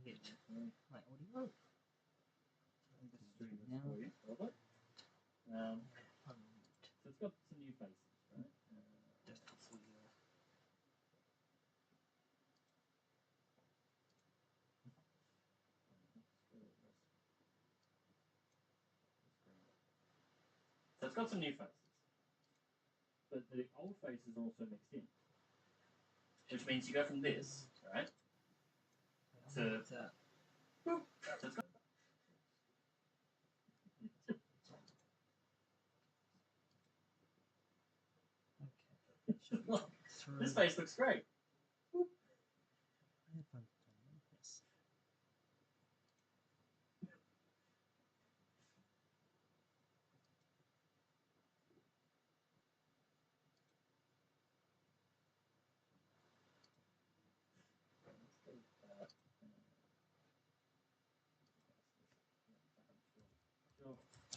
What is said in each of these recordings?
hit my audio. Just stream this for you, Robert. So it's got some new faces, right? Just see So it's got some new faces, but the old faces are also mixed in, which means you go from this, right, to that. So it's got Okay. this face looks great. Yes.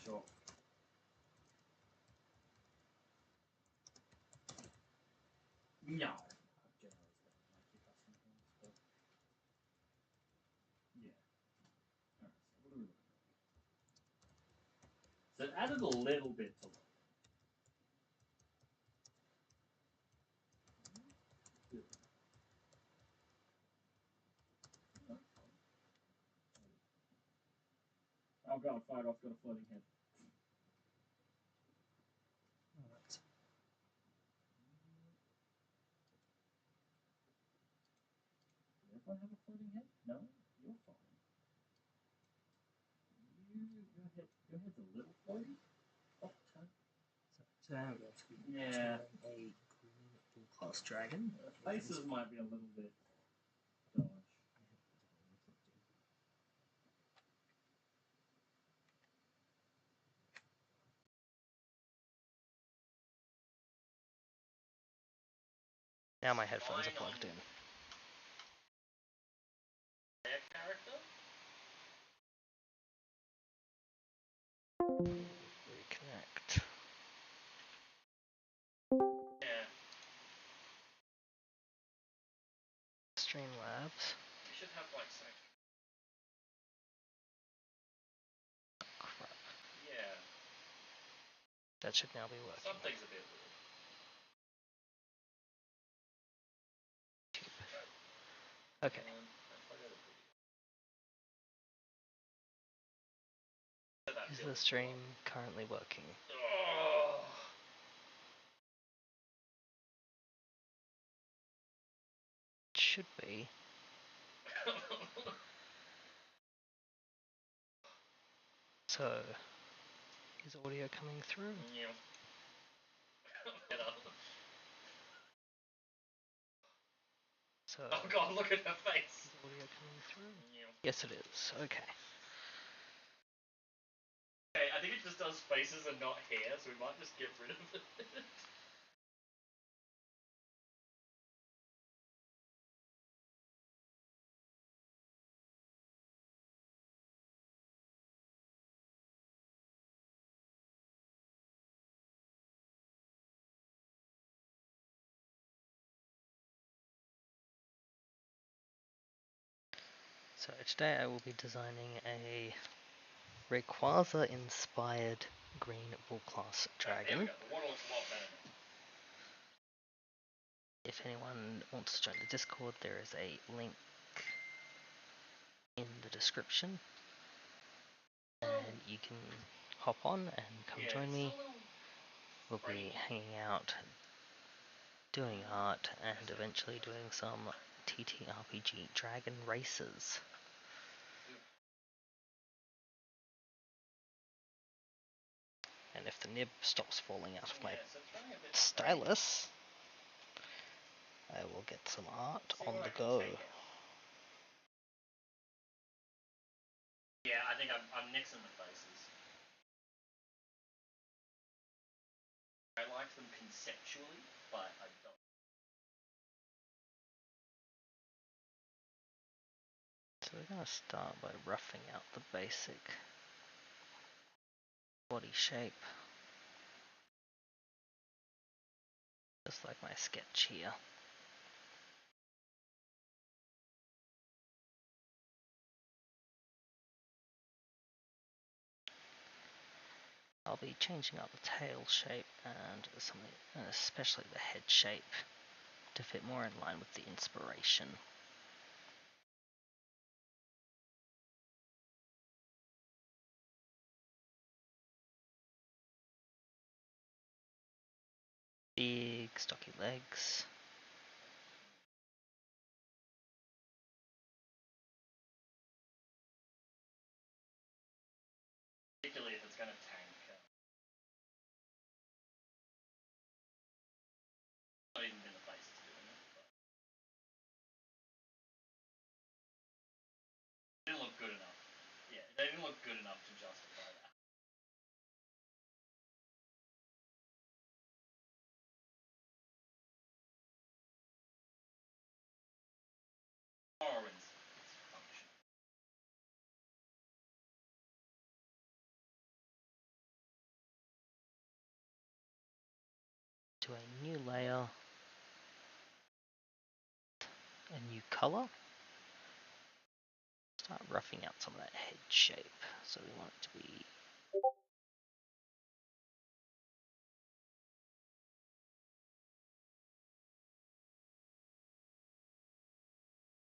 Sure. No. Yeah. Alright, so what are we looking at? So it added a little bit to look. Oh god, fired off, got a floating head. Alright. Does everyone have a floating head? No? You're fine. Your head's a little floaty? Oh, turn. So now we're going to be Yeah. a green bull-class dragon. Faces might be a little bit dodge. Now my headphones are plugged in. Character? Reconnect. Yeah. Streamlabs. You should have like some. Crap. Yeah. That should now be working. Something's a bit weird. Okay. Is the stream currently working? Oh. It should be. So, is audio coming through? Yeah. So, Oh god, look at her face. is audio coming through? Yeah. Yes, it is. Okay. Okay, I think it just does faces and not hair, so we might just get rid of it. So today I will be designing a Rayquaza inspired green bull class dragon. There we go. The water looks a lot better now. If anyone wants to join the Discord, there is a link in the description, and you can hop on and come join me. We'll be hanging out, doing art, and eventually doing some TTRPG dragon races. And if the nib stops falling out of my stylus, I will get some art on the go. Yeah, I think I'm nixing the faces. I like them conceptually, but I don't. So we're going to start by roughing out the basic body shape, just like my sketch here. be changing up the tail shape and something, and especially the head shape, to fit more in line with the inspiration. Big, stocky legs. Particularly if it's going to tank. Not even been the place it's doing it. But it didn't look good enough. Yeah, they didn't look good enough to justify that. Morrowind's function. To a new layer, a new color. Start roughing out some of that head shape. So we want it to be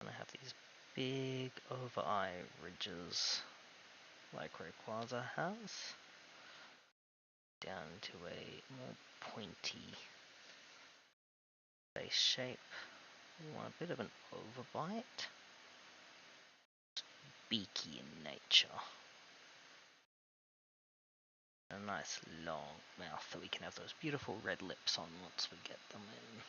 gonna have these big over eye ridges like Rayquaza has, down to a more pointy face shape. We want a bit of an overbite, beaky in nature. A nice long mouth that we can have those beautiful red lips on once we get them in.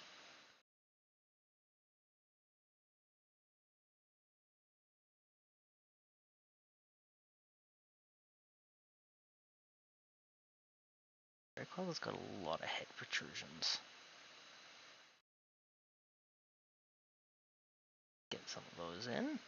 Rayquaza's got a lot of head protrusions. Get some of those in.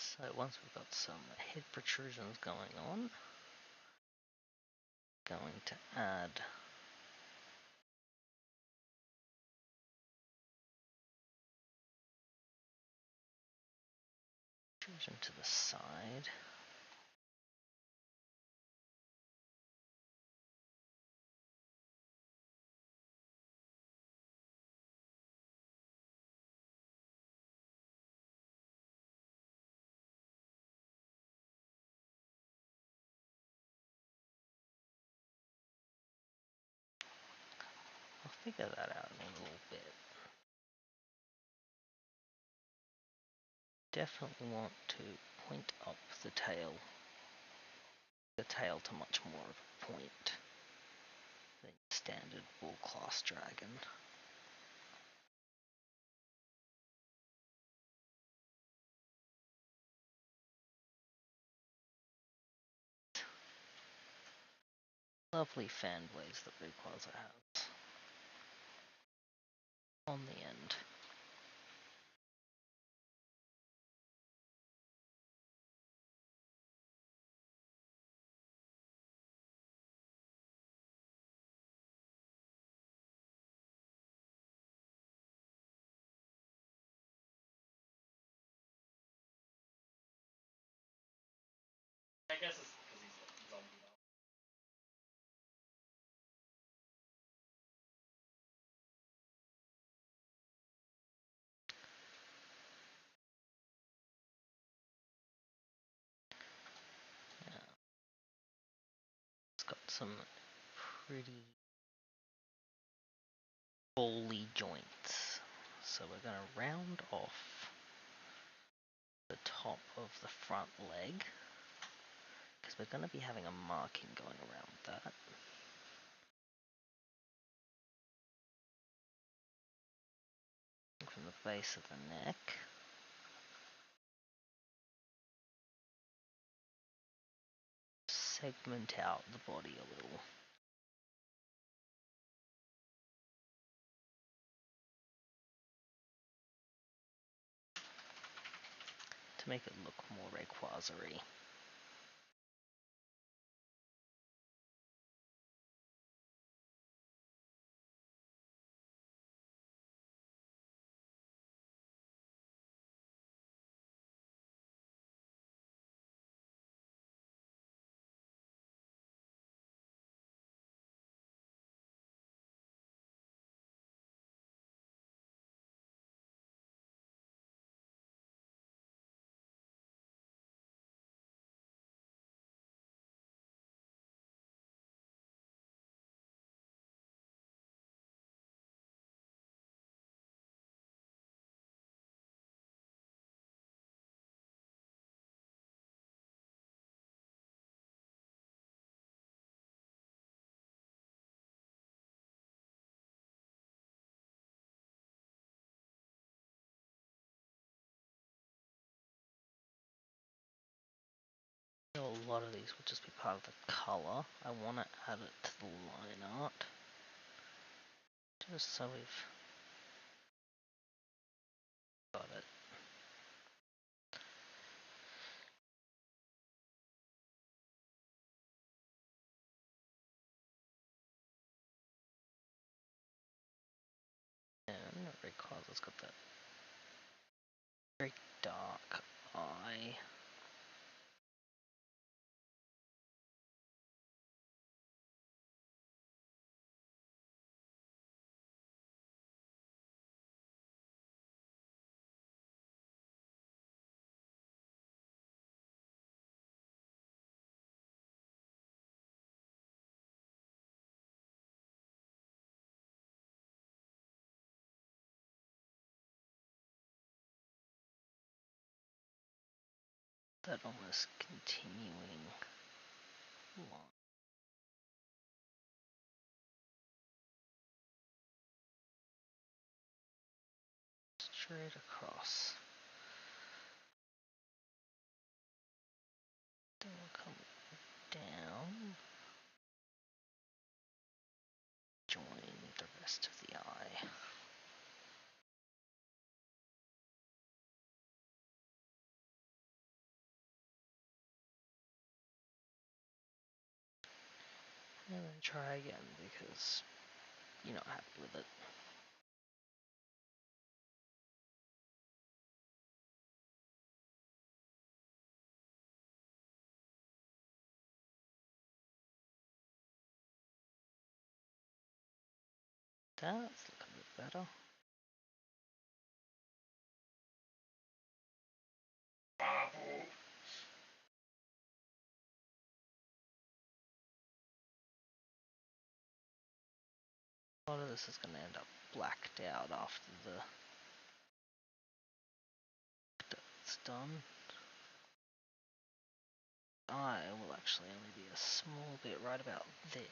So once we've got some head protrusions going on, going to add protrusion to the side. I'll figure that out in a little bit. Definitely want to point up the tail to much more of a point than standard bull class dragon. Lovely fan blades that Rayquaza has on the end. I guess it's because he's a zombie now. got some pretty bally joints. So we're going to round off the top of the front leg, because we're going to be having a marking going around that. From the base of the neck. Segment out the body a little. To make it look more Rayquaza-y. A lot of these will just be part of the colour. I want to add it to the line art. Just so we've got it. And Rayquaza's got that very dark eye. That almost continuing line. Straight across. Then we'll come down. Join the rest of the eye. And then try again because you're not happy with it. That's looking a bit better. A lot of this is going to end up blacked out after it's done. I will actually only be a small bit right about there.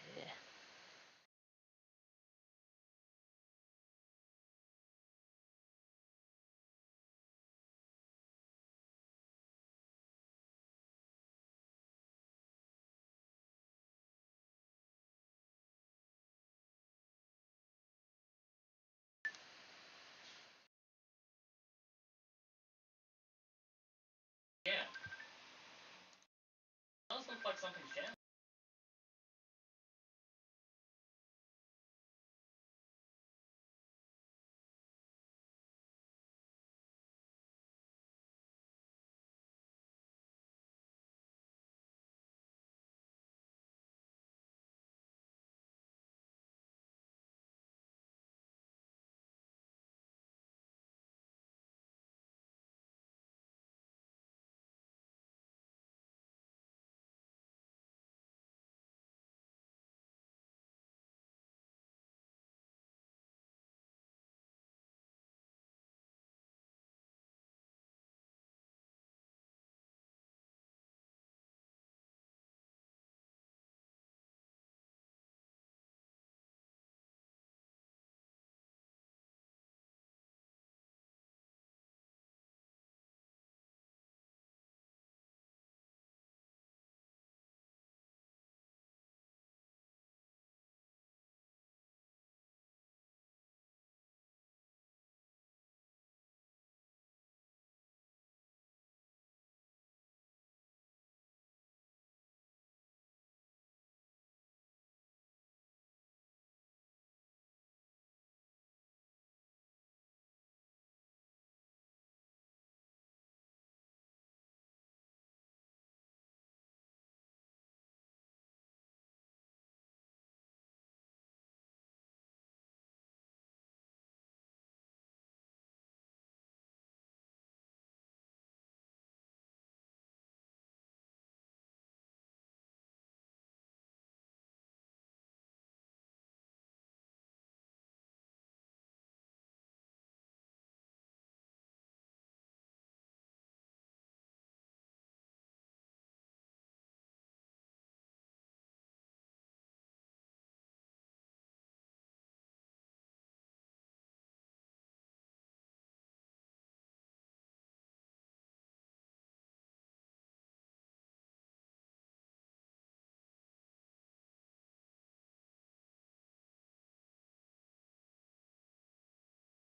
Yeah. Does look like something's jammed.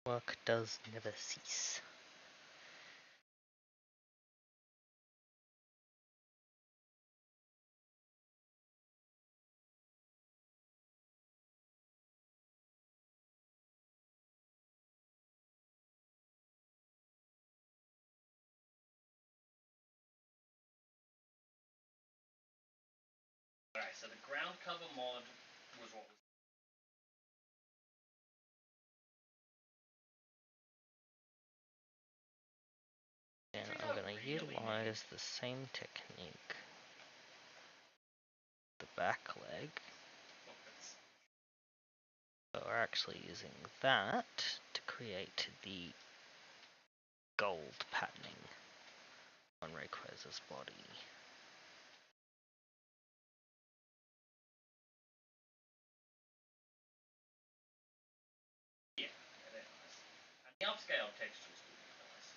Work does never cease. Alright, so the ground cover mod was what was. And I'm going to utilize the same technique. The back leg. So we're actually using that to create the gold patterning on Rayquaza's body. Yeah, they're nice. And the upscale textures do look nice.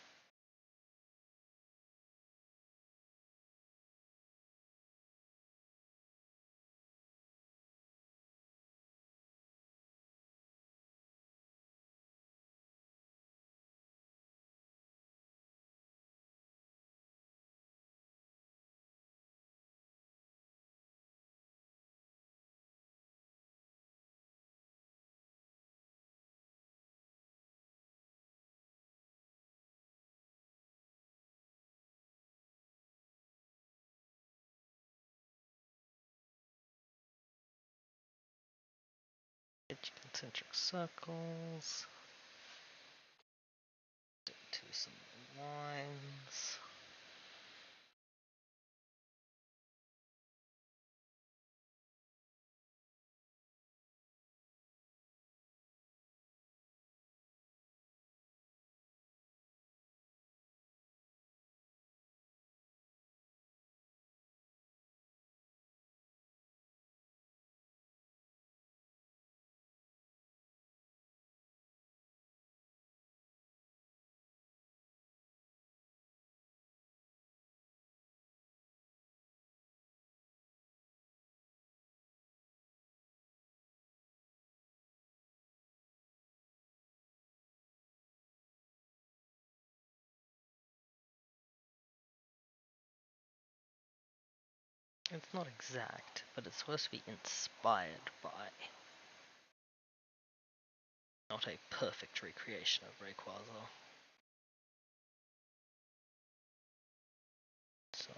Concentric circles. Do some lines. It's not exact, but it's supposed to be inspired by. Not a perfect recreation of Rayquaza. So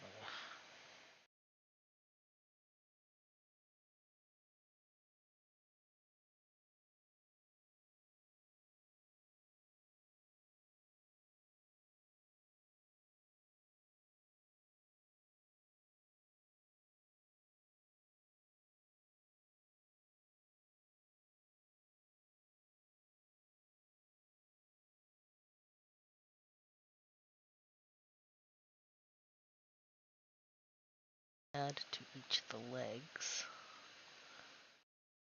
add to each of the legs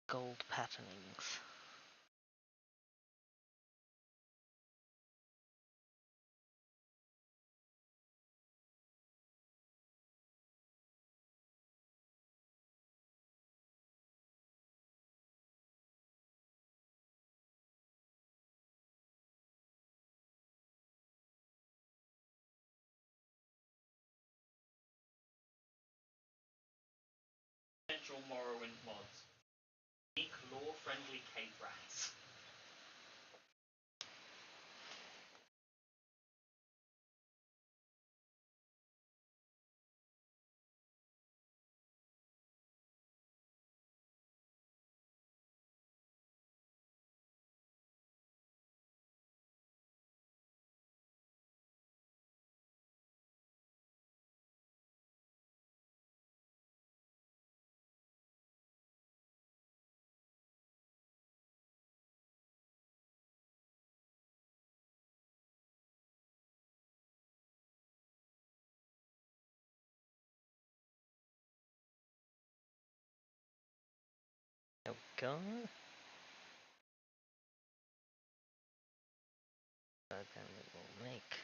gold patternings. Potential Morrowind mods. Unique lore-friendly cave rats. There we go. So then we will make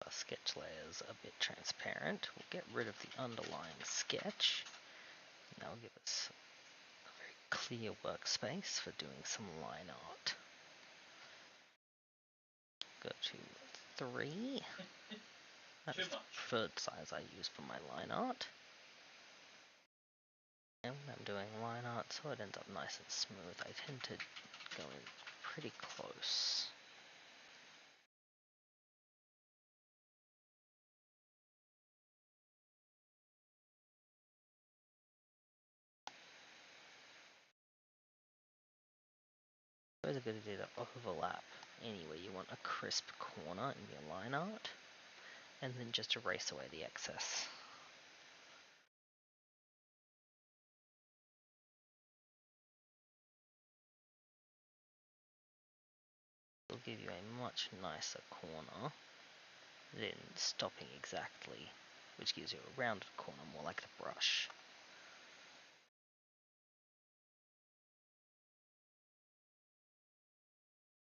our sketch layers a bit transparent. We'll get rid of the underlying sketch. And that will give us a very clear workspace for doing some line art. to 3. That's Too the much. preferred size I use for my line art. And when I'm doing line art, so it ends up nice and smooth, I tend to go in pretty close. It's always a good idea to overlap anywhere you want a crisp corner in your line art, and then just erase away the excess. It'll give you a much nicer corner than stopping exactly, which gives you a rounded corner more like the brush.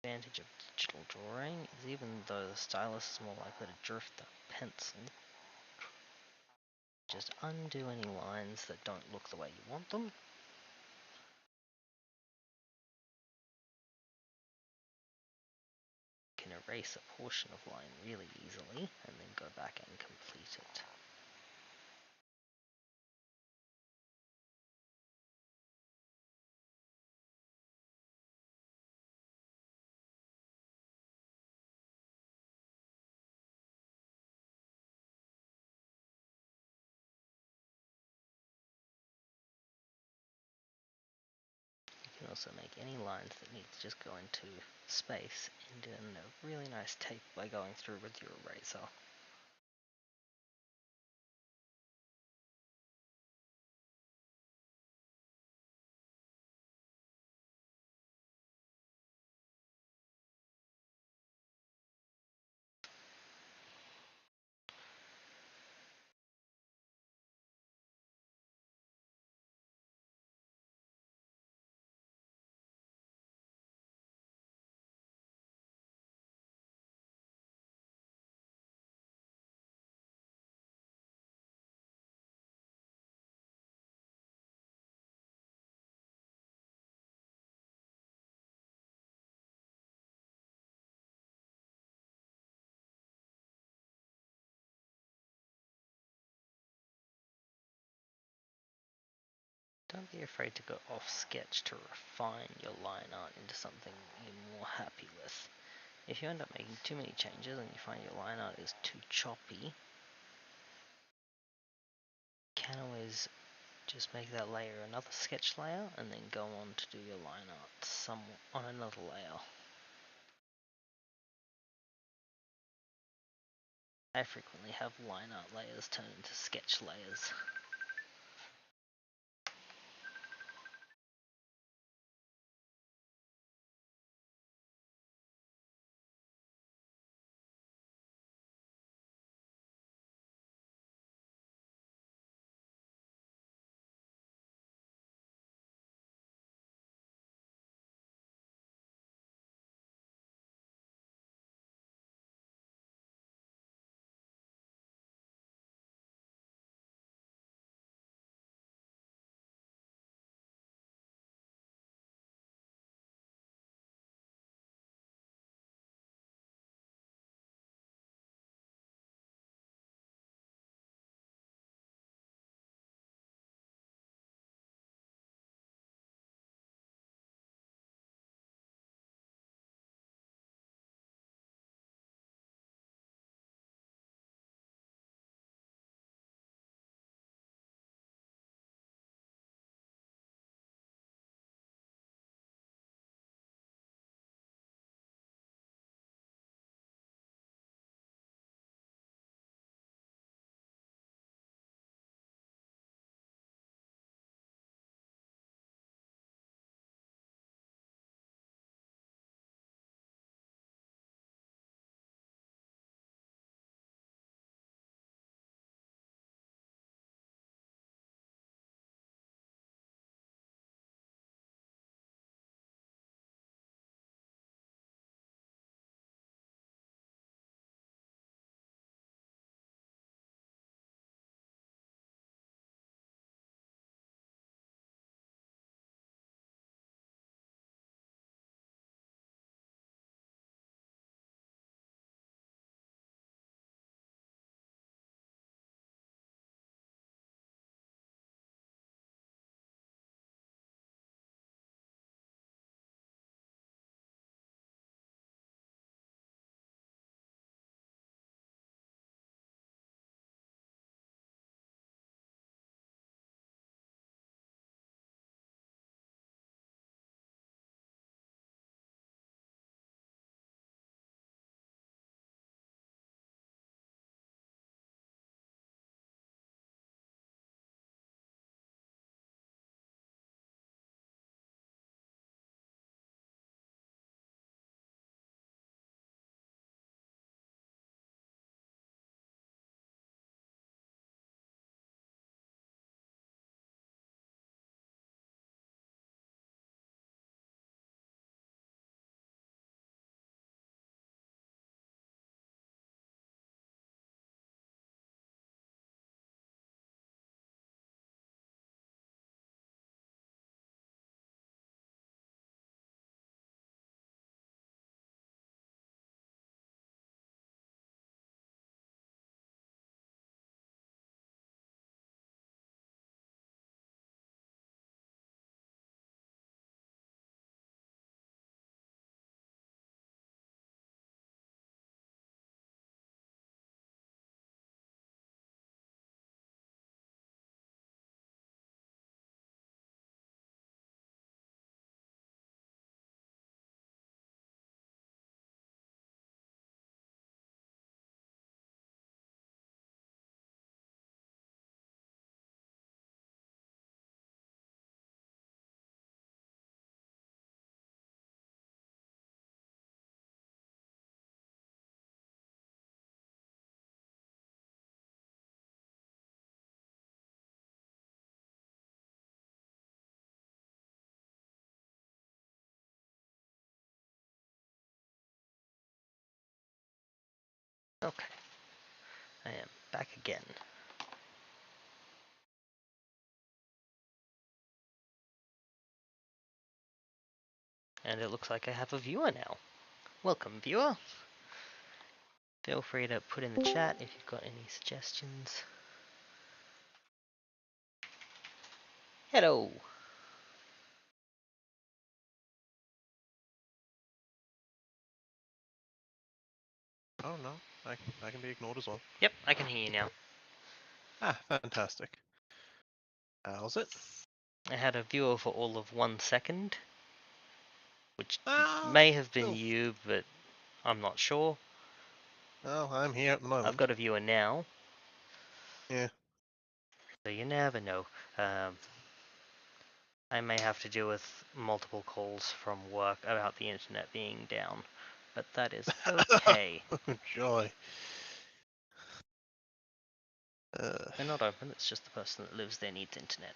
The advantage of digital drawing is even though the stylus is more likely to drift than a pencil, just undo any lines that don't look the way you want them. You can erase a portion of line really easily and then go back and complete it. You can also make any lines that need to just go into space into a really nice tape by going through with your eraser. Don't be afraid to go off sketch to refine your line art into something you're more happy with. If you end up making too many changes and you find your line art is too choppy, you can always just make that layer another sketch layer and then go on to do your line art on another layer. I frequently have line art layers turn into sketch layers. Okay. I am back again. And it looks like I have a viewer now. Welcome, viewer. Feel free to put in the chat if you've got any suggestions. Hello. Oh no, I can be ignored as well. Yep, I can hear you now. Ah, fantastic. How's it? I had a viewer for all of 1 second, which Ah, may have been oof. you, but I'm not sure. Well, I'm here at the moment. I've got a viewer now. Yeah. So you never know. I may have to deal with multiple calls from work about the internet being down, but that is okay. Oh, joy. Uh, They're not open, it's just the person that lives there needs internet.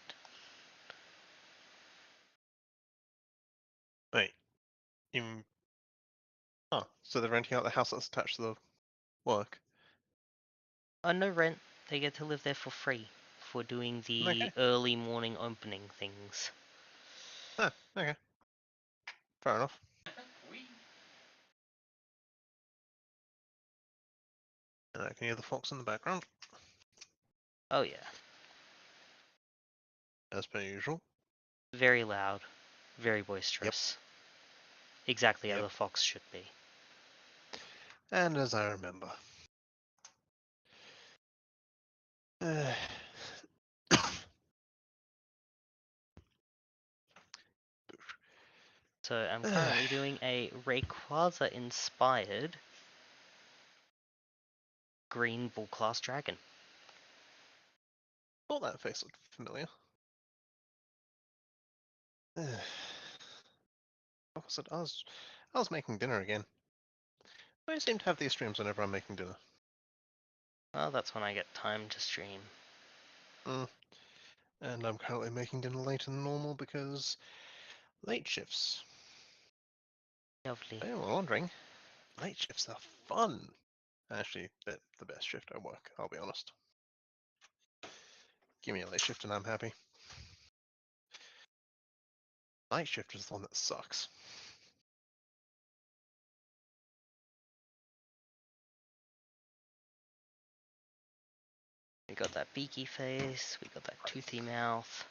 wait. You... Oh, so they're renting out the house that's attached to the work. No rent, they get to live there for free for doing the Okay. early morning opening things. Ah, okay. Fair enough. And I can hear the fox in the background, Oh yeah, as per usual. very loud, very boisterous. Exactly how Yep. the fox should be. And as I remember. So I'm currently doing a Rayquaza inspired green bull class dragon. Thought that face looked familiar. Like I said, I was making dinner again. I seem to have these streams whenever I'm making dinner. Well, that's when I get time to stream. And I'm currently making dinner later than normal because late shifts. Lovely. If anyone wondering, late shifts are fun. Actually, they're the best shift I work, I'll be honest. Give me a late shift and I'm happy. Night shift is the one that sucks. We got that beaky face, we got that toothy mouth.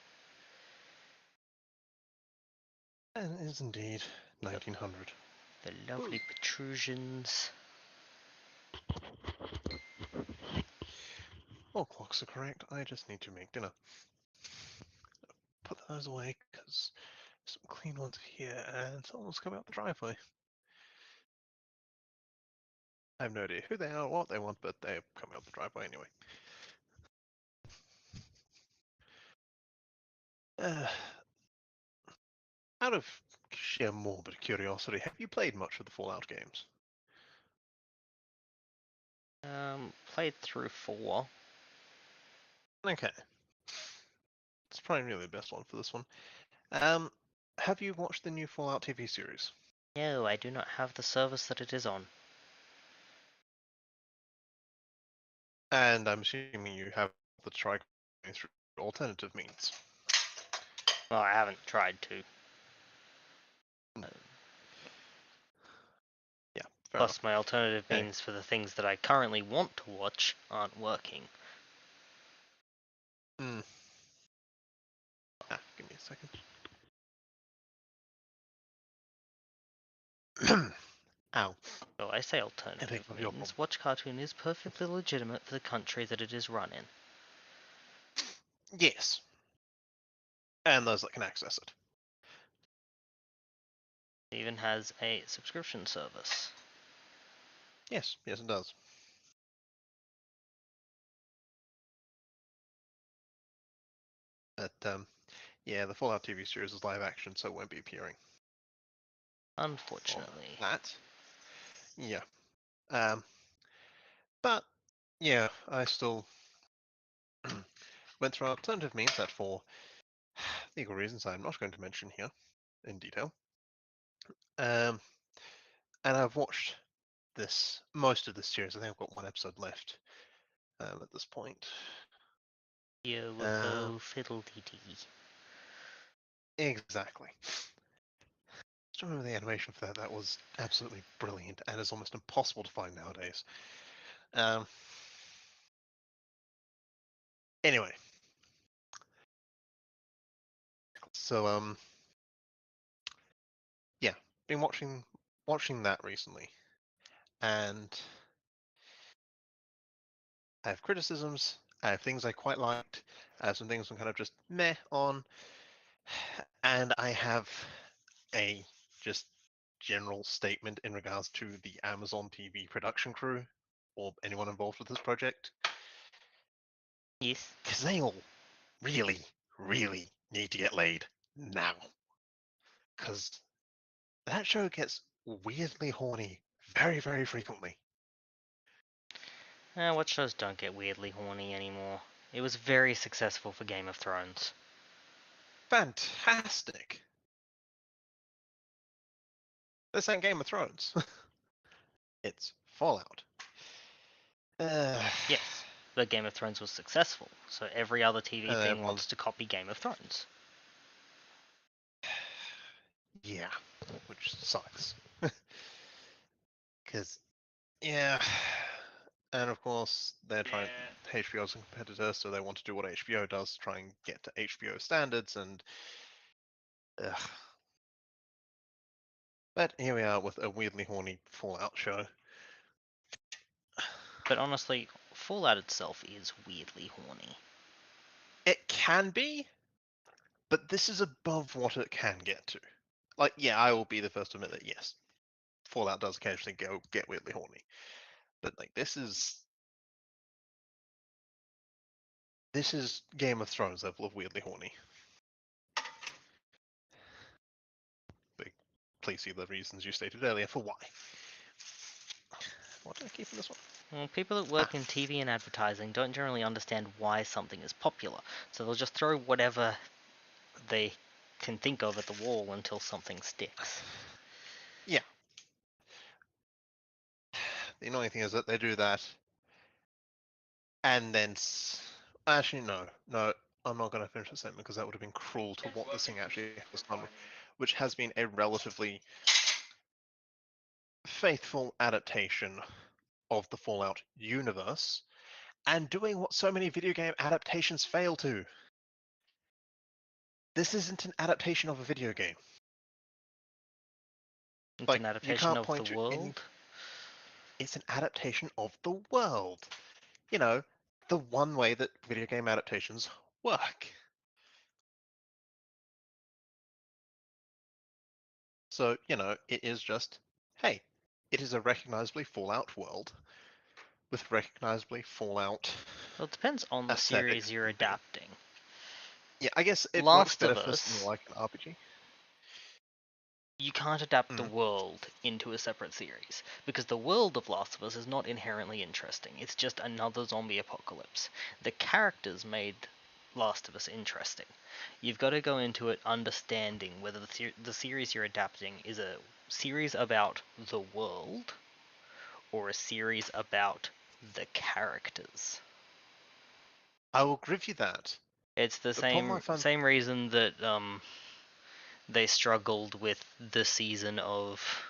And it is indeed 1900. The lovely protrusions. All clocks are correct, I just need to make dinner. Put those away because some clean ones here and someone's come out the driveway. I have no idea who they are or what they want, but they're coming out the driveway anyway. Out of sheer morbid curiosity, have you played much of the Fallout games? Played through 4. Okay. It's probably really the best one for this one. Have you watched the new Fallout TV series? No, I do not have the service that it is on. And I'm assuming you have the try going through alternative means. Well, I haven't tried to. Yeah, fair Plus, my alternative Okay. means for the things that I currently want to watch aren't working. enough. Give me a second. Ow. So I say I alternative think of your means. problem. Watch Cartoon is perfectly legitimate for the country that it is run in. Yes. And those that can access it. It even has a subscription service. Yes, yes it does. But yeah, the Fallout TV series is live action, so it won't be appearing. Unfortunately. That. Yeah. But yeah, I still went through alternative means that for legal reasons I'm not going to mention here in detail. And I've watched most of this series. I think I've got one episode left at this point. Yo ho fiddle dee dee. Exactly. Just remember the animation for that. That was absolutely brilliant and is almost impossible to find nowadays. Anyway, so yeah, been watching that recently, and I have criticisms. I have things I quite liked. I have some things I'm kind of just meh on, and I have a just general statement in regards to the Amazon TV production crew or anyone involved with this project, Yes. because they all really, really need to get laid now. Because that show gets weirdly horny very, very frequently. What shows don't get weirdly horny anymore? It was very successful for Game of Thrones. Fantastic. This ain't Game of Thrones. It's Fallout. Yes, but Game of Thrones was successful, so every other TV thing everyone's wants to copy Game of Thrones. yeah, which sucks. Because yeah, and of course they're trying. HBO's a competitor, so they want to do what HBO does, to try and get to HBO standards, and ugh. But here we are with a weirdly horny Fallout show. But honestly, Fallout itself is weirdly horny. It can be, but this is above what it can get to. Like, yeah, I will be the first to admit that yes, Fallout does occasionally get weirdly horny, but like this is Game of Thrones level of weirdly horny. But please see the reasons you stated earlier for why. What did I keep in this one? Well, people that work in TV and advertising don't generally understand why something is popular, so they'll just throw whatever they can think of at the wall until something sticks. Yeah. The annoying thing is that they do that, and then actually no, I'm not going to finish the statement because that would have been cruel to what this thing actually has done, which has been a relatively faithful adaptation of the Fallout universe, and doing what so many video game adaptations fail to. This isn't an adaptation of a video game. It's Like, an you adaptation can't of point the to any. world. It's an adaptation of the world. You know, the one way that video game adaptations work. So, you know, it is just, hey, it is a recognizably Fallout world with recognizably Fallout Well, it depends on the aesthetics. series you're adapting. Yeah, I guess it works Last better of for something Us, like an RPG. you can't adapt the Mm. world into a separate series, because the world of Last of Us is not inherently interesting. It's just another zombie apocalypse. The characters made Last of Us interesting. You've got to go into it understanding whether the series you're adapting is a series about the world or a series about the characters. I will give you that. It's the The problem I find, same reason that they struggled with the season of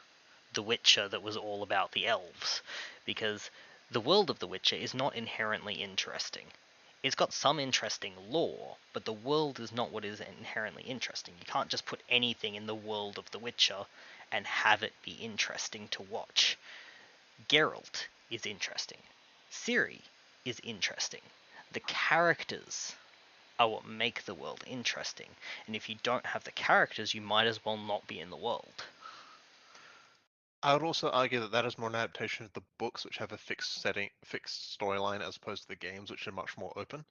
The Witcher that was all about the elves, because the world of The Witcher is not inherently interesting. It's got some interesting lore, but the world is not what is inherently interesting. You can't just put anything in the world of The Witcher and have it be interesting to watch. Geralt is interesting. Ciri is interesting. The characters are what make the world interesting. And if you don't have the characters, you might as well not be in the world. I would also argue that that is more an adaptation of the books, which have a fixed setting, fixed storyline, as opposed to the games, which are much more open.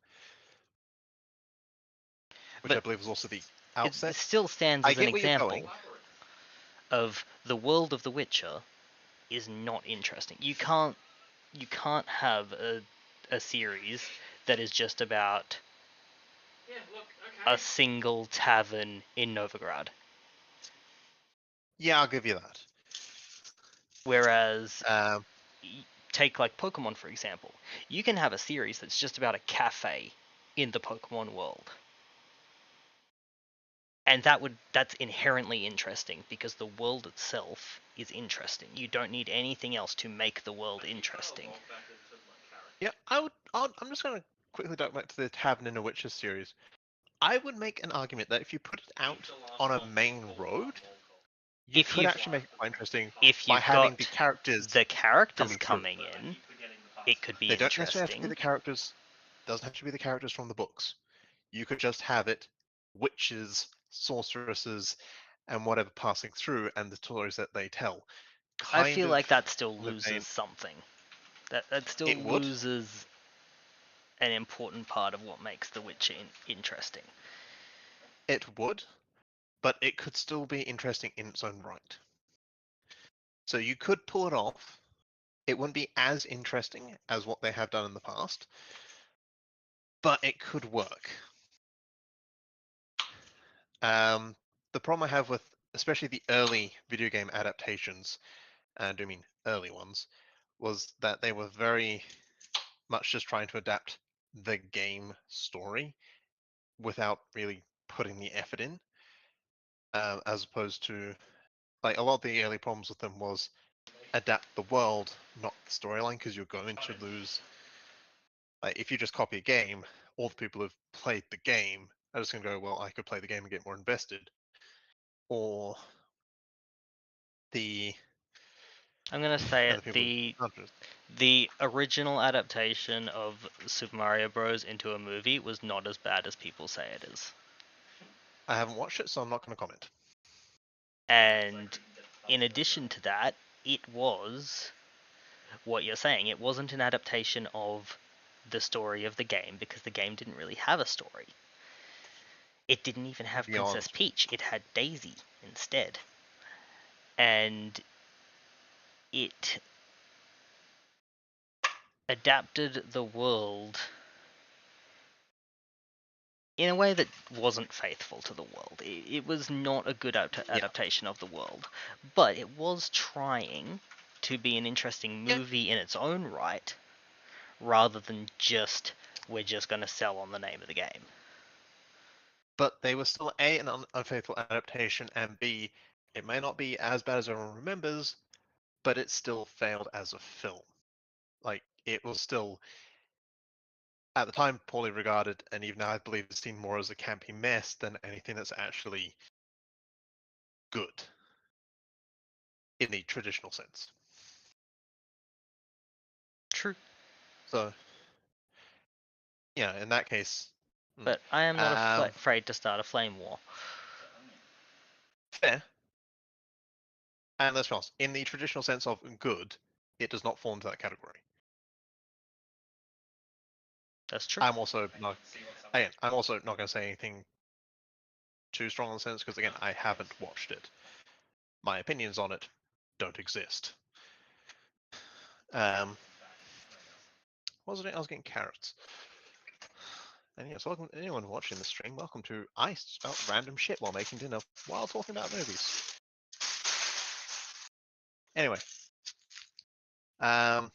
Which But I believe was also the it outset. still stands I as an get where you're going. example of the world of The Witcher is not interesting. You can't have a series that is just about a single tavern in Novigrad. Yeah, I'll give you that. Whereas, Um, take like Pokemon for example. You can have a series that's just about a cafe in the Pokemon world. And that's inherently interesting because the world itself is interesting. You don't need anything else to make the world interesting. yeah, I'm just going to quickly duck back to the Tavern in a Witches series. I would make an argument that if you put it out on a main road, you If could you've- actually make it quite interesting If by you've having got the characters the characters coming through. in, it could be They don't necessarily have to be interesting. the characters. Doesn't have to be the characters from the books. You could just have it witches, sorceresses, and whatever passing through, and the stories that they tell. I feel Of like that still in the vein. loses something. That still It would. loses an important part of what makes The Witcher interesting. It would, but it could still be interesting in its own right. So you could pull it off. It wouldn't be as interesting as what they have done in the past, but it could work. The problem I have with especially the early video game adaptations, and I mean early ones, was that they were very much just trying to adapt the game story without really putting the effort in, as opposed to like a lot of the early problems with them was adapt the world, not the storyline, because you're going to lose. Like if you just copy a game, all the people who've played the game are just gonna go, well, I could play the game and get more invested, or the I'm gonna say and it. the people The original adaptation of Super Mario Bros. Into a movie was not as bad as people say it is. I haven't watched it, so I'm not going to comment. And in addition to that, it was what you're saying. It wasn't an adaptation of the story of the game because the game didn't really have a story. It didn't even have Princess Beyond, Peach. It had Daisy instead. And it adapted the world in a way that wasn't faithful to the world. It was not a good adaptation of the world, but it was trying to be an interesting movie in its own right, rather than just we're just going to sell on the name of the game. but they were still A, an unfaithful adaptation, and B, it may not be as bad as everyone remembers, but it still failed as a film. Like, it was still, at the time, poorly regarded, and even now I believe it's seen more as a campy mess than anything that's actually good in the traditional sense. True. So, yeah, in that case, But I am not um, afraid to start a flame war. fair. And let's be honest, in the traditional sense of good, it does not fall into that category. That's true. I'm also not going to say anything too strong in the sense because again, I haven't watched it. My opinions on it don't exist. What was it? I was getting carrots. And yes, welcome anyone watching the stream. Welcome to I spelt random shit while making dinner while talking about movies. Anyway, there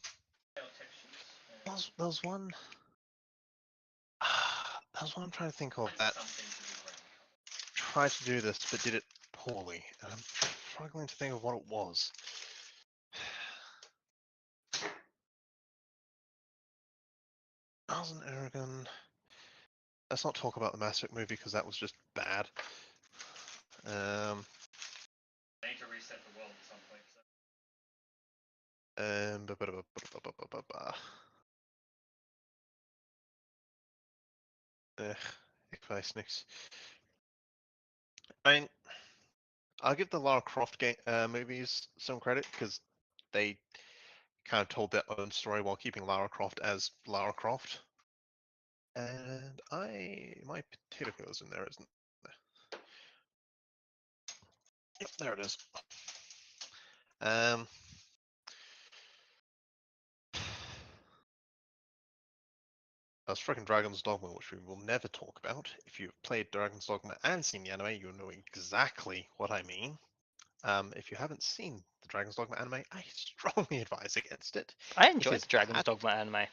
was one. That was one I'm trying to think of that tried to do this but did it poorly. And I'm struggling to think of what it was. Alton Aragon. Let's not talk about the Mass Effect movie because that was just bad. I need to reset the world at some point. Snicks. I mean, I'll give the Lara Croft movies some credit because they kind of told their own story while keeping Lara Croft as Lara Croft. And my potato peeler's in there, isn't there? Yep, there it is. That's freaking Dragon's Dogma, which we will never talk about. If you've played Dragon's Dogma and seen the anime, you'll know exactly what I mean. If you haven't seen the Dragon's Dogma anime, I strongly advise against it. I It enjoyed is the Dragon's bad. Dogma anime.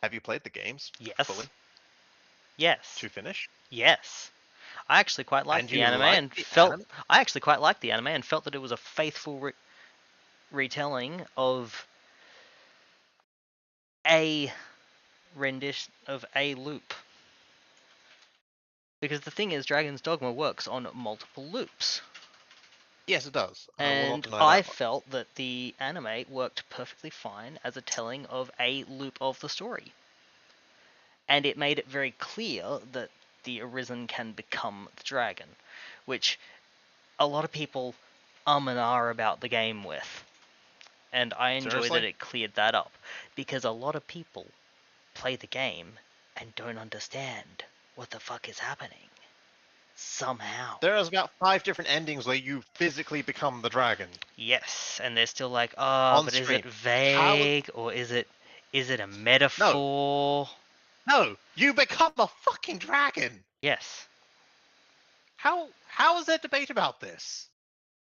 Have you played the games Yes. fully Yes. to finish? Yes. I actually quite liked And the you anime like and the felt anime? I actually quite liked the anime and felt that it was a faithful retelling of a rendition of a loop. Because the thing is, Dragon's Dogma works on multiple loops. Yes, it does. I will not And deny I that one. felt that the anime worked perfectly fine as a telling of a loop of the story. And it made it very clear that the Arisen can become the dragon, which a lot of people and ah about the game with. And I enjoy that Seriously? it cleared that up, because a lot of people play the game and don't understand what the fuck is happening. Somehow. There's about 5 different endings where you physically become the dragon Yes, and they're still like, on but is screen. it vague or is it a metaphor? No, you become a fucking dragon. Yes. How is there debate about this?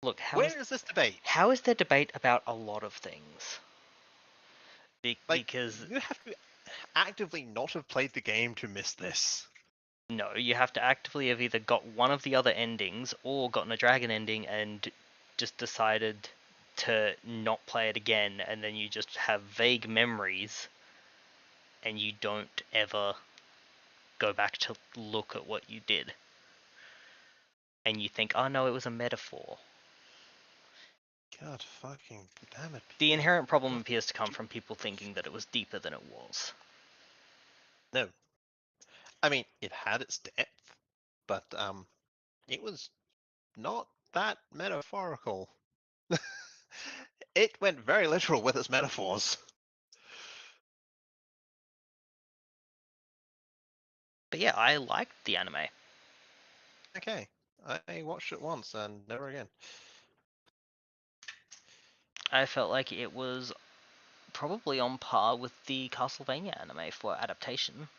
Look, Where is this debate? how is there debate about a lot of things? Like, Because you have to actively not have played the game to miss this. no, you have to actively have either got one of the other endings or gotten a dragon ending and just decided to not play it again, and then you just have vague memories and you don't ever go back to look at what you did. And you think, oh no, it was a metaphor. God fucking damn it. The people. inherent problem appears to come from people thinking that it was deeper than it was. No. I mean, it had its depth, but it was not that metaphorical. It went very literal with its metaphors. But yeah, I liked the anime. Okay. I watched it once and never again. I felt like it was probably on par with the Castlevania anime for adaptation.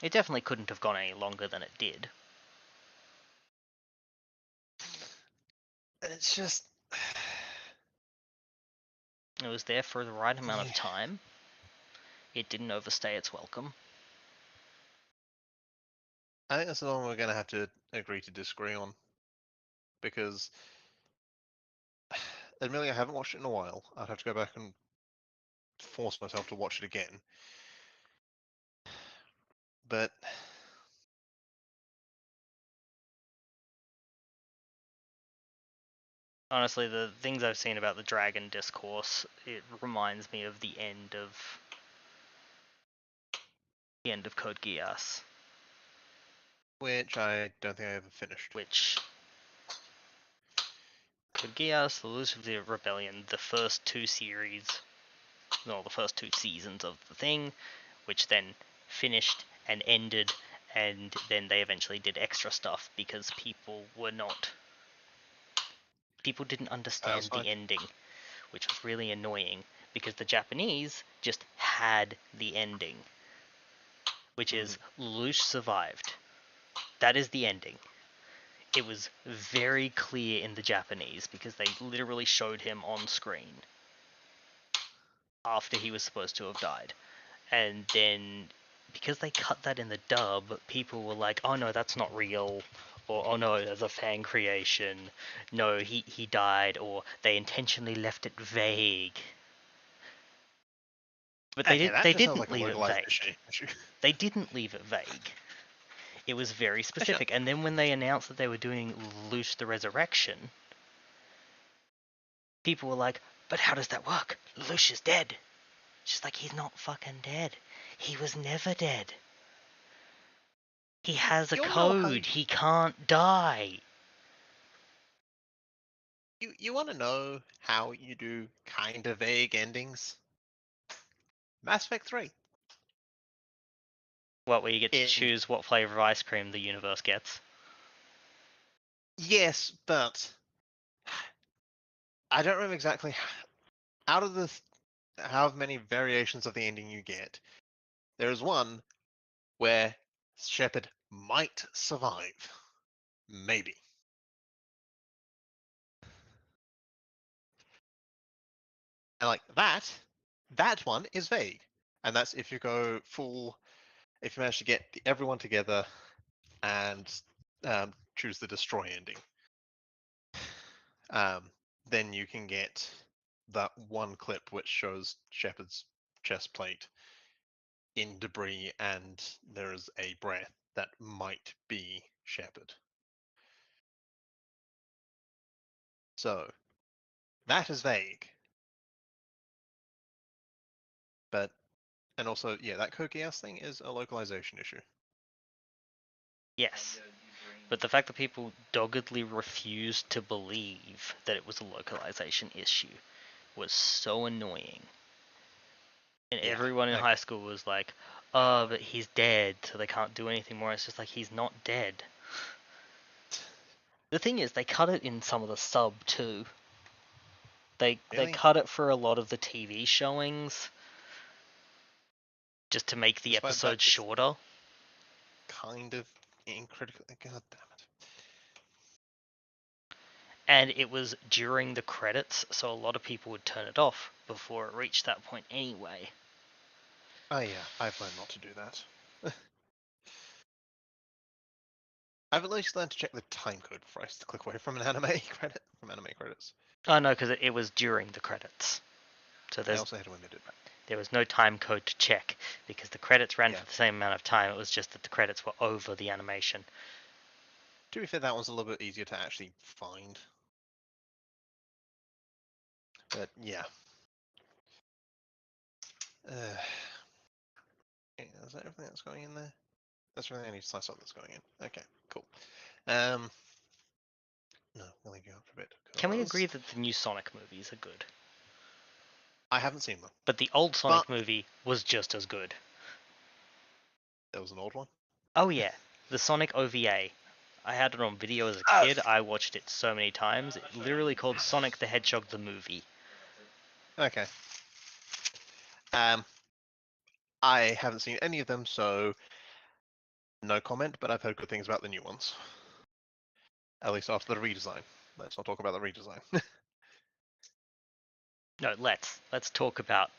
It definitely couldn't have gone any longer than it did. It's just. It was there for the right amount of Yeah. time. It didn't overstay its welcome. I think that's the one we're going to have to agree to disagree on. Because, admittedly, I haven't watched it in a while. I'd have to go back and force myself to watch it again. But Honestly, the things I've seen about the dragon discourse, it reminds me of the end of Code Geass, which I don't think I ever finished. which Code Geass, The Lucifer Rebellion, the first two series, no, the first two seasons of the thing, which then finished and ended, and then they eventually did extra stuff because people didn't understand the ending, which was really annoying because the Japanese just had the ending, which is Lelouch survived. That is the ending. It was very clear in the Japanese because they literally showed him on screen after he was supposed to have died. And then because they cut that in the dub, people were like, oh no, that's not real, or oh no, there's a fan creation, no, he died, or they intentionally left it vague. But Okay, that they just sounds didn't like a leave it localized vague. issue. They didn't leave it vague. It was very specific. And then when they announced that they were doing Lelouch the Resurrection, people were like, but how does that work? Lelouch is dead. Just like, he's not fucking dead. He was never dead. He has a code. He can't die. You want to know how you do kind of vague endings? Mass Effect 3. What, where you get to choose what flavor of ice cream the universe gets? Yes, but I don't remember exactly. Out of the however many variations of the ending you get, there is one where Shepard might survive. Maybe. And like that one is vague. And that's if you go full, if you manage to get everyone together and choose the destroy ending. Then you can get that one clip which shows Shepard's chest plate in debris, and there is a breath that might be Shepard. So that is vague. But and also, yeah, that code chaos thing is a localization issue. Yes. But the fact that people doggedly refused to believe that it was a localization issue was so annoying. And Yeah, everyone in like- high school was like, oh, but he's dead, so they can't do anything more. It's just like, he's not dead. The thing is, they cut it in some of the sub, too. They Really? cut it for a lot of the TV showings, just to make the Despite that, episodes it's shorter. kind of critical. God damn it. And it was during the credits, so a lot of people would turn it off before it reached that point anyway. Oh yeah, I've learned not to do that. I've at least learned to check the time code before I click away from an anime credit, from anime credits. Oh no, because it was during the credits. So I also hate it when they did that. there was no time code to check, because the credits ran Yeah. for the same amount of time. It was just that the credits were over the animation. To be fair, that one's a little bit easier to actually find. But yeah. Okay, is that everything that's going in there? That's everything I need to slice up that's going in. Okay, cool. No, we'll leave you up for a bit. Can we 'cause agree that the new Sonic movies are good? I haven't seen them. But the old Sonic But- movie was just as good. There was an old one. Oh yeah, the Sonic OVA. I had it on video as a Oh. kid. I watched it so many times. It's literally called Sonic the Hedgehog the movie. Okay. I haven't seen any of them, so no comment, but I've heard good things about the new ones. At least after the redesign. Let's not talk about the redesign. No, let's talk about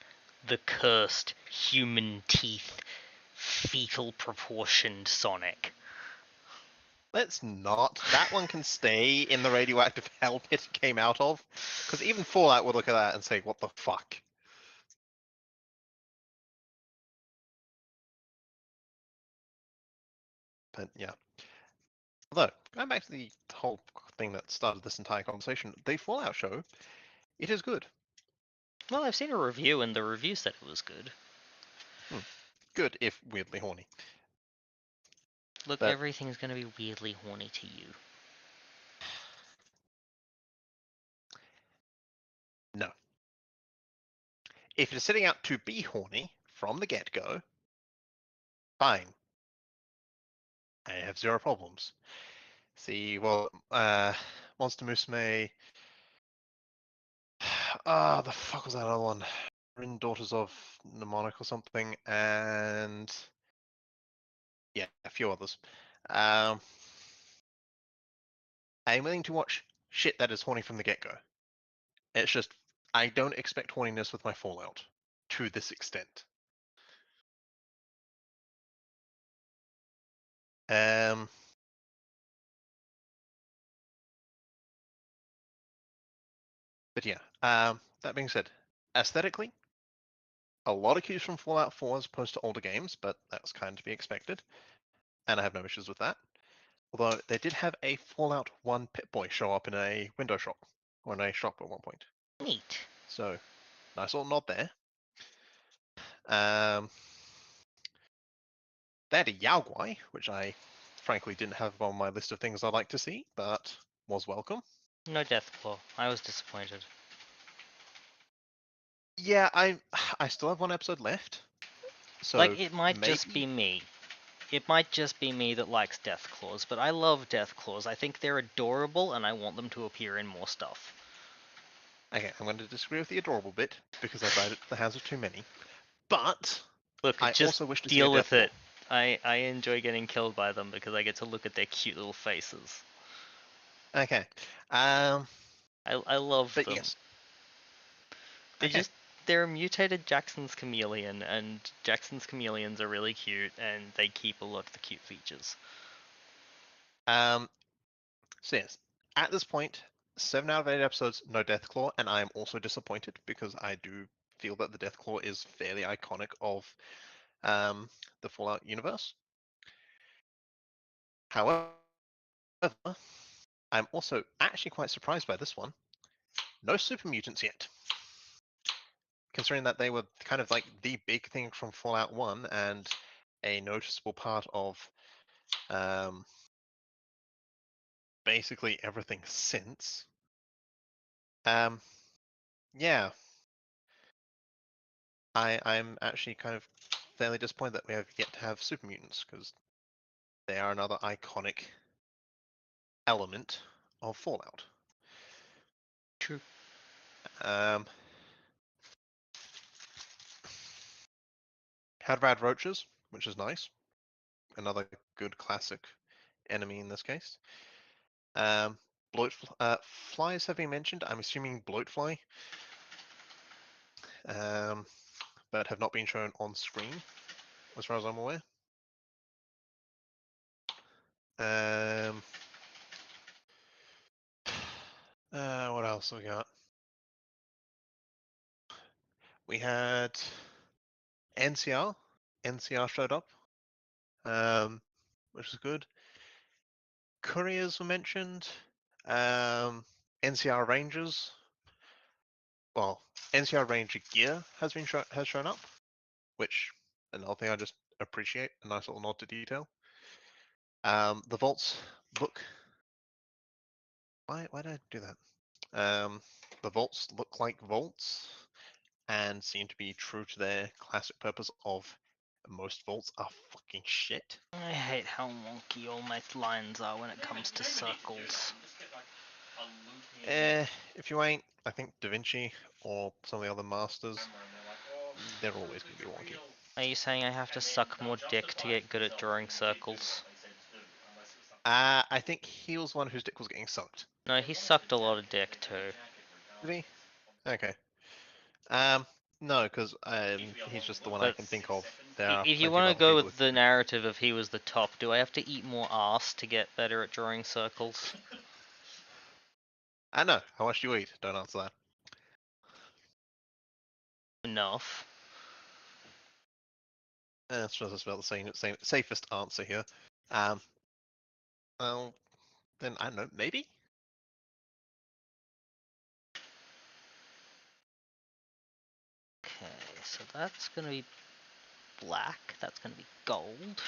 the cursed human teeth, fetal proportioned Sonic. Let's not. That one can stay in the radioactive hell pit it came out of. Because even Fallout would look at that and say, what the fuck? But yeah. Although, going back to the whole thing that started this entire conversation, the Fallout show, it is good. Well, I've seen a review, and the review said it was good. Good, if weirdly horny. Look, But- everything's going to be weirdly horny to you. No. If you're setting out to be horny from the get-go, fine. I have zero problems. See, well, Monster Musume. Ah, the fuck was that other one? Rin Daughters of Mnemonic or something, and yeah, a few others. I'm willing to watch shit that is horny from the get-go. It's just I don't expect horniness with my Fallout to this extent. But yeah, that being said, aesthetically, a lot of cues from Fallout 4 as opposed to older games, but that's kind of to be expected, and I have no issues with that. Although they did have a Fallout 1 Pip-Boy show up in a window shop, or in a shop at one point. Neat. So, nice little nod there. They had a Yao Guai, which I frankly didn't have on my list of things I'd like to see, but was welcome. No Deathclaw. I was disappointed. Yeah, I still have one episode left. So Like, it might maybe... just be me. It might just be me that likes Deathclaws, but I love Deathclaws. I think they're adorable, and I want them to appear in more stuff. Okay, I'm going to disagree with the adorable bit, because I've died at the hands of too many. But Look, I just also wish to see deal a with Deathclaw. it. I enjoy getting killed by them because I get to look at their cute little faces. Okay. I love But them. yes. They're Okay. just they're a mutated Jackson's chameleon, and Jackson's chameleons are really cute, and they keep a lot of the cute features. So yes, at this point, 7 out of 8 episodes, no Deathclaw, and I am also disappointed because I do feel that the Deathclaw is fairly iconic of the Fallout universe. However, I'm also actually quite surprised by this one. No super mutants yet. Considering that they were kind of like the big thing from Fallout 1 and a noticeable part of um, basically everything since. Yeah, I'm actually kind of fairly disappointed that we have yet to have super mutants because they are another iconic element of Fallout. True. Um, had rad roaches, which is nice. Another good classic enemy in this case. Bloat flies have been mentioned. I'm assuming bloatfly, but have not been shown on screen, as far as I'm aware. What else have we got? We had NCR. NCR showed up, which is good. Couriers were mentioned. NCR Rangers. Well, NCR Ranger gear has shown up, which another thing I just appreciate. A nice little nod to detail. The vaults look. Why did I do that? The vaults look like vaults and seem to be true to their classic purpose of most vaults are fucking shit. I hate how wonky all my lines are when it comes to circles. If you ain't, I think Da Vinci or some of the other masters, they're always going to be wonky. Are you saying I have to suck more dick to get good at drawing circles? I think he was one whose dick was getting sucked. No, he sucked a lot of dick too. Did he? Okay. No, because he's just the one I But can think of. There are if you plenty of want to other go people. with the narrative of he was the top, do I have to eat more ass to get better at drawing circles? I know. How much do you eat? Don't answer that. Enough. That's just about the same safest answer here. Well, then I don't know. Maybe. Okay, so that's gonna be black, that's gonna be gold.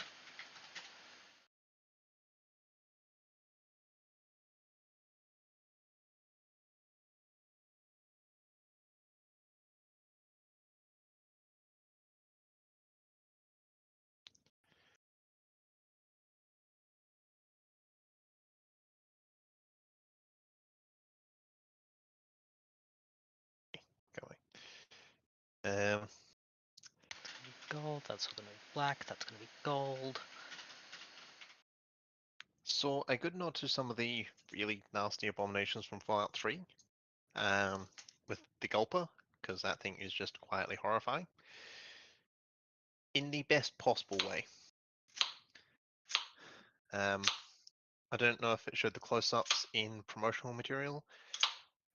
Go away. Gold, that's gonna be black, that's gonna be gold. Saw a good nod to some of the really nasty abominations from Fallout 3, with the Gulper, because that thing is just quietly horrifying. In the best possible way. I don't know if it showed the close-ups in promotional material,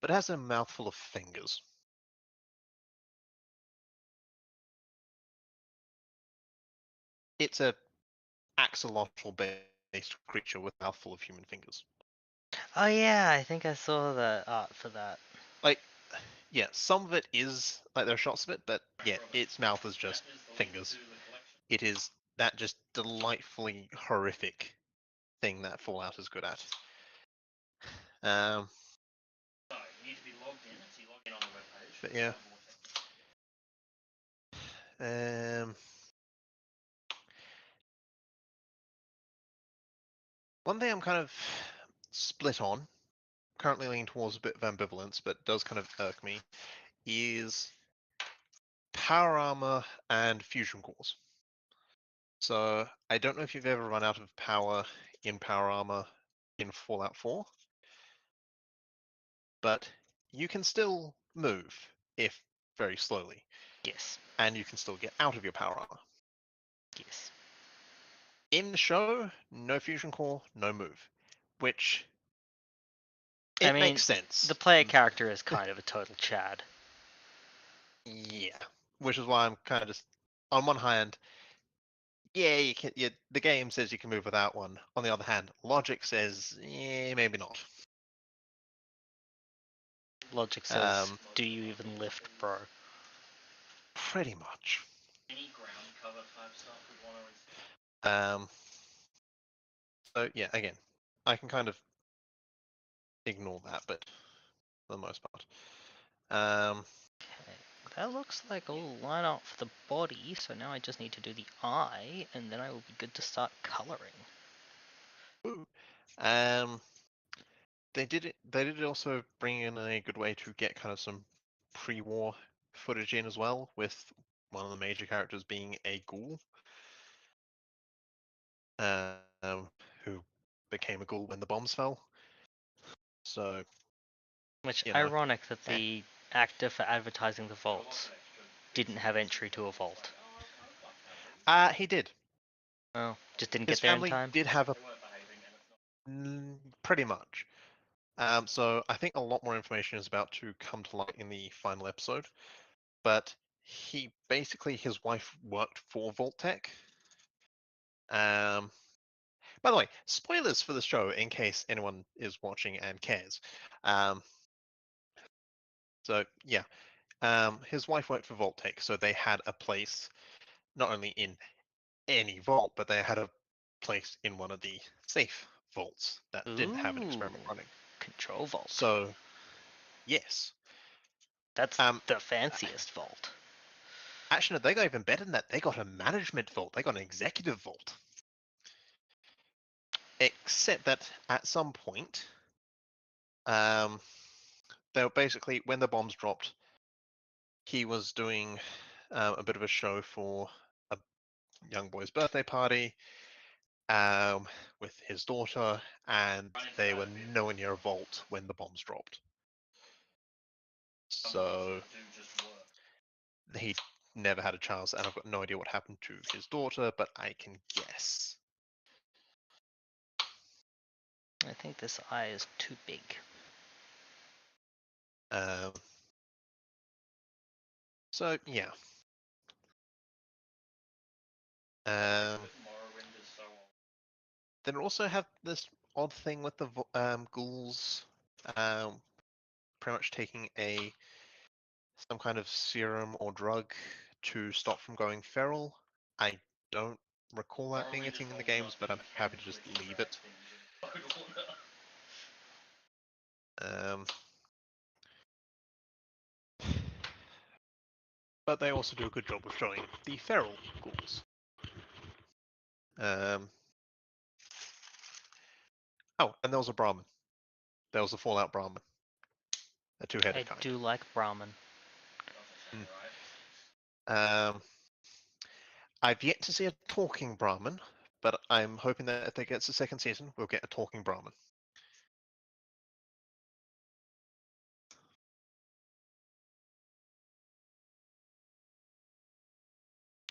but it has a mouthful of fingers. It's a axolotl-based creature with a mouthful of human fingers. Oh yeah, I think I saw the art for that. Like, yeah, some of it is like there are shots of it, but yeah, its mouth is just fingers. It is that just delightfully horrific thing that Fallout is good at. But yeah. One thing I'm kind of split on, currently leaning towards a bit of ambivalence, but does kind of irk me, is power armor and fusion cores. So I don't know if you've ever run out of power in power armor in Fallout 4, but you can still move, if very slowly, Yes. and you can still get out of your power armor. Yes. In the show, no fusion core, no move, which I it mean, makes sense. the player character is kind of a total Chad. Yeah, which is why I'm kind of just on one hand, yeah, you can. The game says you can move without one. On the other hand, logic says, maybe not. Logic says, do you even lift, bro? Pretty much. Any ground cover type stuff we want to install? So yeah, again, I can kind of ignore that, but for the most part. Okay, that looks like a little line art for the body, so now I just need to do the eye, and then I will be good to start colouring. Ooh, um, they did also bring in a good way to get kind of some pre-war footage in as well, with one of the major characters being a ghoul, who became a ghoul when the bombs fell. So, Which, you know, ironic that the actor for advertising the vaults didn't have entry to a vault. he did. Oh, just didn't His get there in family time? did have a They weren't behaving, and it's not. pretty much. So I think a lot more information is about to come to light in the final episode. But his wife worked for Vault-Tec. By the way, spoilers for the show in case anyone is watching and cares. Um, so yeah, his wife worked for Vault-Tec, so they had a place not only in any vault, but they had a place in one of the safe vaults that didn't have an Ooh, experiment running. control vault. So yes, That's um, the fanciest vault. actually, no, they got even better than that. They got a management vault. They got an executive vault. Except that at some point, um, they were basically when the bombs dropped, he was doing a bit of a show for a young boy's birthday party um, with his daughter, and they were nowhere near a vault when the bombs dropped. So he never had a chance, and I've got no idea what happened to his daughter, but I can guess. I think this eye is too big. Um, so yeah. Um, then we also have this odd thing with the ghouls, pretty much taking some kind of serum or drug to stop from going feral. I don't recall that being a thing in the games, but I'm happy to just leave it. Um, but they also do a good job of showing the feral ghouls. Oh, and there was a Brahmin. There was a Fallout Brahmin. A two-headed I kind. do like Brahmin. Um, I've yet to see a talking Brahmin, but I'm hoping that if they get a second season, we'll get a talking Brahmin.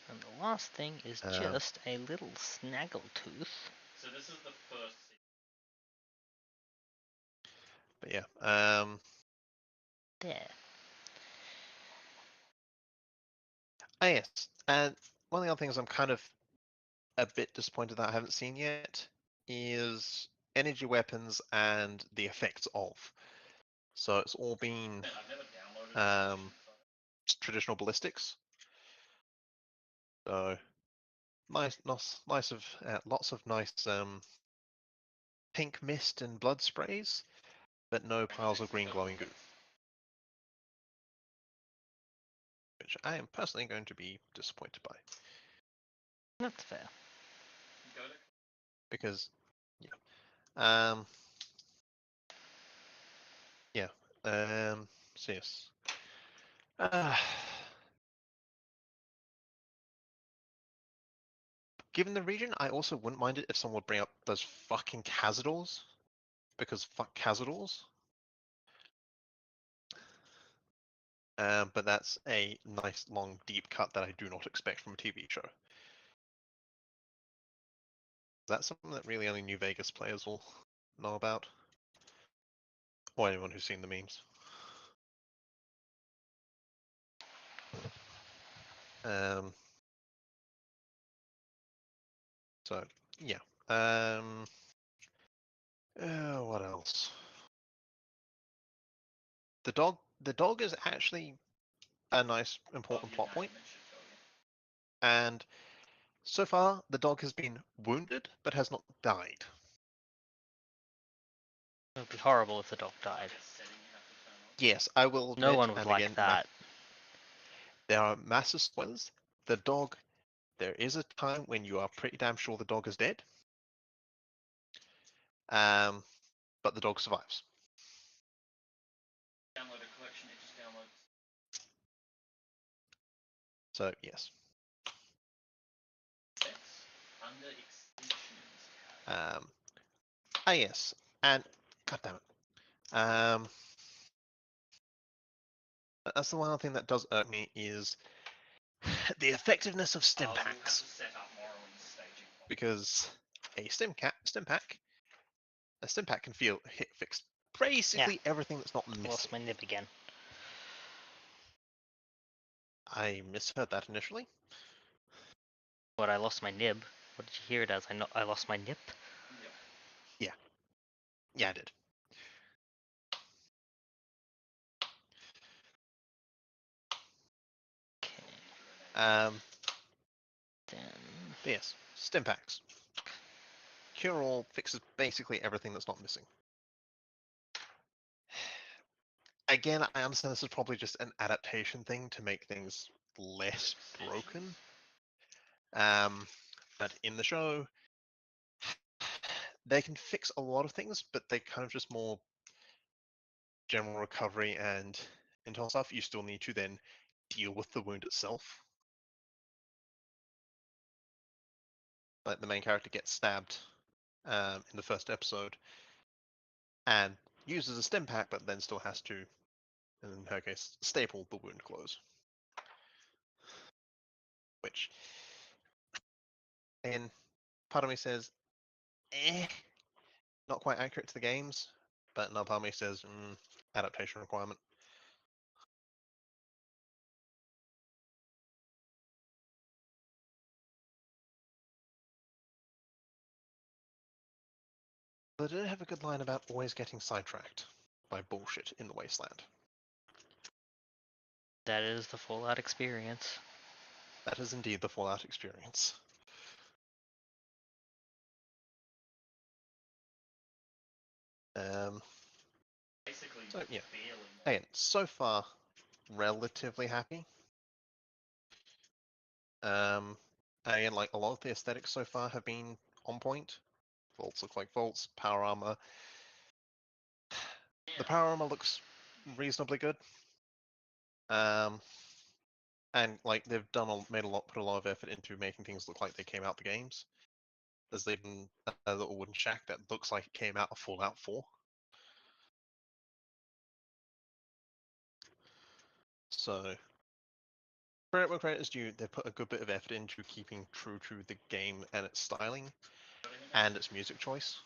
And the last thing is just a little snaggletooth. So this is the first season. But yeah, There. yes, and one of the other things I'm kind of a bit disappointed that I haven't seen yet is energy weapons and the effects of. So it's all been I've never downloaded traditional ballistics. So nice of lots of nice pink mist and blood sprays, but no piles of green glowing goo. Which I am personally going to be disappointed by. That's fair. Because, yeah. Yeah. So yes. given the region, I also wouldn't mind it if someone would bring up those fucking Cazadors, because fuck Cazadors. But that's a nice, long, deep cut that I do not expect from a TV show. That's something that really only New Vegas players will know about, or anyone who's seen the memes. So yeah. What else? The dog is actually a nice, important plot point, and so far the dog has been wounded but has not died. It would be horrible if the dog died. Yes, I will admit, No one would and like again, that. there are massive spoilers. The dog, there is a time when you are pretty damn sure the dog is dead. But the dog survives. Download a collection, it just downloads. So yes. Under extensions. Yes, and god damn it. That's the one thing that does irk me is the effectiveness of stim packs. Because a stim pack can fix basically everything that's not I missing. lost my nib again. I misheard that initially. What, I lost my nib? What did you hear it as? I lost my nip? Yeah, I did. Okay. Then... But yes, stim packs. Cure all fixes basically everything that's not missing. Again, I understand this is probably just an adaptation thing to make things less broken. But in the show, they can fix a lot of things, but they kind of just more general recovery and intel stuff. You still need to then deal with the wound itself. Like the main character gets stabbed in the first episode and uses a stim pack, but then still has to, in her case, staple the wound close. Which, again, part of me says, not quite accurate to the games, but another part of me says, adaptation requirement. But I did have a good line about always getting sidetracked by bullshit in the wasteland. That is the Fallout experience. That is indeed the Fallout experience. So yeah, again, so far, relatively happy. Again, like a lot of the aesthetics so far have been on point. Vaults look like vaults, power armor. The power armor looks reasonably good. And like they've put a lot of effort into making things look like they came out the games. There's even a little wooden shack that looks like it came out of Fallout 4. So, credit where credit is due, they put a good bit of effort into keeping true to the game and its styling and its music choice.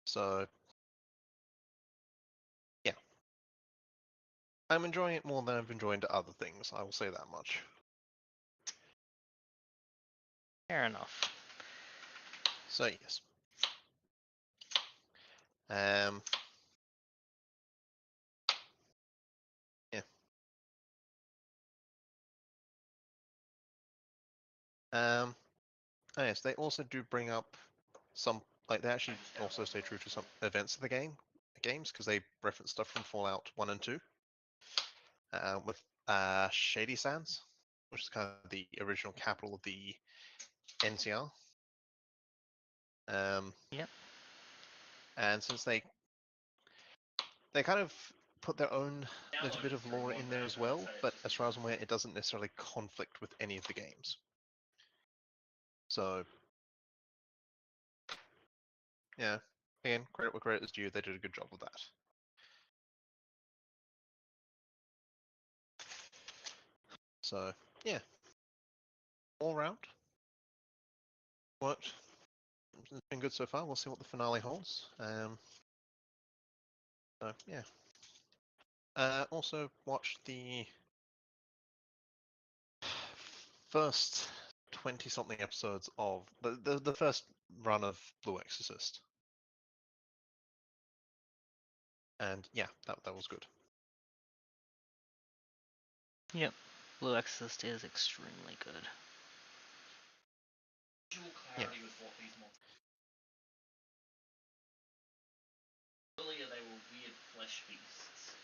So, yeah. I'm enjoying it more than I've enjoyed other things, I will say that much. Fair enough. So, yes. Yeah. Yes, they also do bring up some, like they actually also stay true to some events of the games, because they reference stuff from Fallout 1 and 2. With Shady Sands, which is kind of the original capital of the NCR. Yep. And since they kind of put their own little bit of lore in there as well, but as far as I'm aware, it doesn't necessarily conflict with any of the games. So, yeah, again, credit where credit is due. They did a good job of that. So, yeah, all round worked. It's been good so far. We'll see what the finale holds. So, yeah. Also watched the first 20-something episodes of the first run of Blue Exorcist. And yeah, that was good. Yep, Blue Exorcist is extremely good. Visual Yeah. clarity with what these monsters. Earlier they were weird flesh beasts.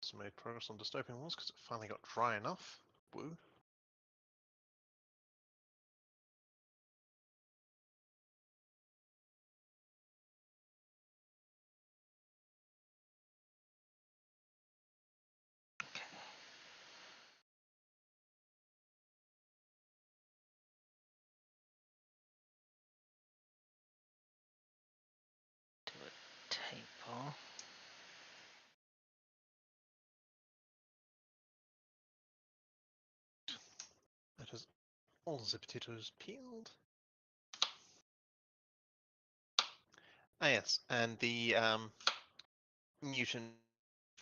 So made progress on dystopian wars because it finally got dry enough. Woo. Do a taper. That is all the potatoes peeled. Ah yes, and the mutant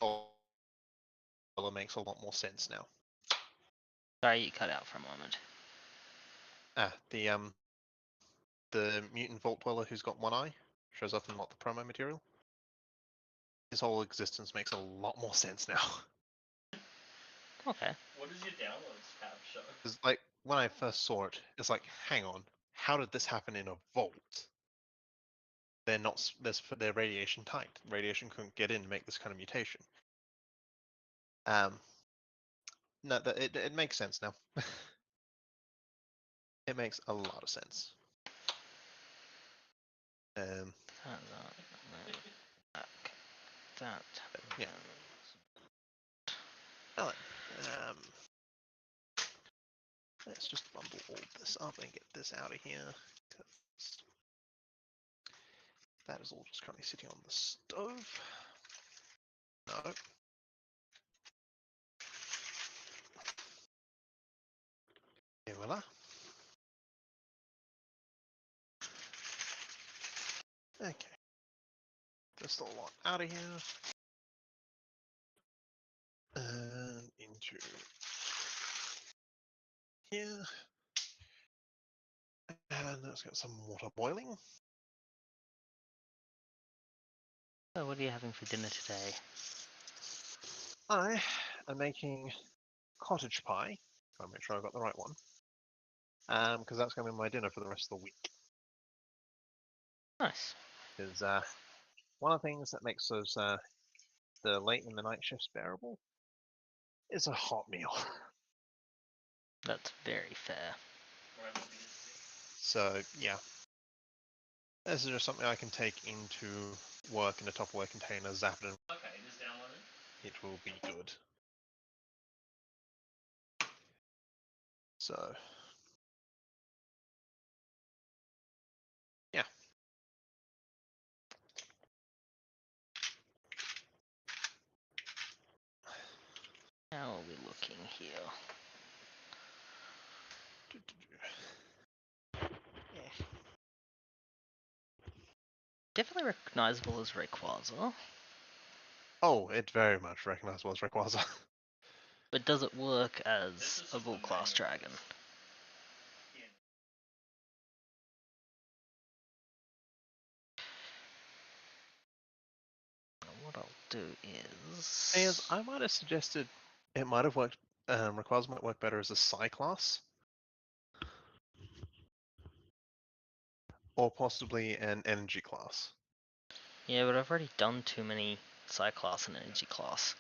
color makes a lot more sense now. Sorry, you cut out for a moment. The mutant vault dweller who's got one eye shows up in a lot of the promo material. His whole existence makes a lot more sense now. Okay. What does your downloads tab show? Because like when I first saw it, it's like, hang on, how did this happen in a vault? They're not. They're radiation tight. Radiation couldn't get in and make this kind of mutation. No, it makes sense now. It makes a lot of sense. That. Yeah. Alright. Let's just bundle all this up and get this out of here. That is all just currently sitting on the stove. No. Here we are. Okay. Just a lot out of here. And into here. And let's get some water boiling. So, what are you having for dinner today? I am making cottage pie. Try and make sure I got the right one. Because that's going to be my dinner for the rest of the week. Nice. Because one of the things that makes those the late in the night shifts bearable is a hot meal. That's very fair. So yeah, this is just something I can take into work in a Tupperware container, zap it, and Okay, just download it. it will be good. So yeah. How are we looking here? Yeah. Definitely recognizable as Rayquaza, Oh, it very much recognizable as Rayquaza. but does it work as a Bull Class Dragon? What I'll do is... I might have suggested it might have worked. Rayquaza might work better as a Psy class, or possibly an Energy class. Yeah, but I've already done too many Psy-Class and Energy Class.